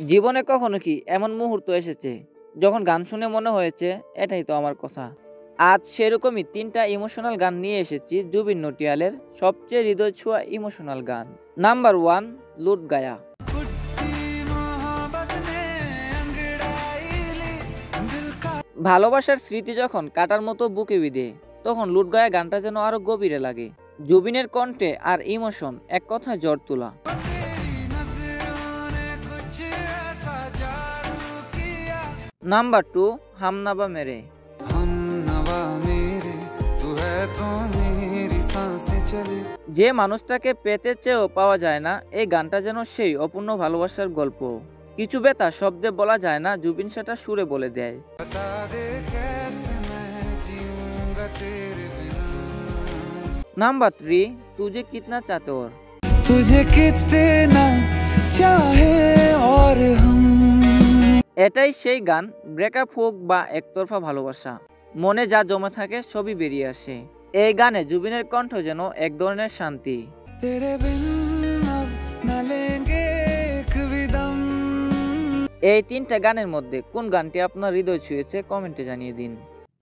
জীবনে কখনো কি এমন মুহূর্ত এসেছে যখন গান শুনে মনে হয়েছে এটাই তো আমার কথা? আজ সেরকমই তিনটা ইমোশনাল গান নিয়ে এসেছি জুবিন নটিয়ালের সবচেয়ে হৃদয় ছোঁয়া ইমোশনাল গান। নাম্বার ওয়ান, লুট গায়া। ভালোবাসার স্মৃতি যখন কাটার মতো বুকে বিঁধে তখন লুট গায়া গানটা যেন আরো গভীরে লাগে। জুবিনের কণ্ঠে আর ইমোশন এক কথায় জ্বর তোলা। নাম্বার টু, হামনাবা মেরে। যে মানুষটাকে পেতে চেয়েও পাওয়া যায় না, এই গানটা যেন সেই অপূর্ণ ভালোবাসার গল্প। কিছু ব্যথা শব্দে বলা যায় না, জুবিন সেটা সুরে বলে দেয়। নাম্বার থ্রি, তুঝে কিতনা চাহতে ওর। तुझे कितना चाहे और हम। এটাই সেই গান, ব্রেকআপ হোক বা একতরফা ভালোবাসা, মনে যা জমে থাকে সবই বেরিয়ে আসে। এই গানে জুবিনের কণ্ঠ যেন এক ধরনের শান্তি। तेरे बिन अब न लेंगे एक भी दम। এই তিনটা গানের মধ্যে কোন গানটি আপনার হৃদয় ছুঁয়েছে কমেন্টে জানিয়ে দিন।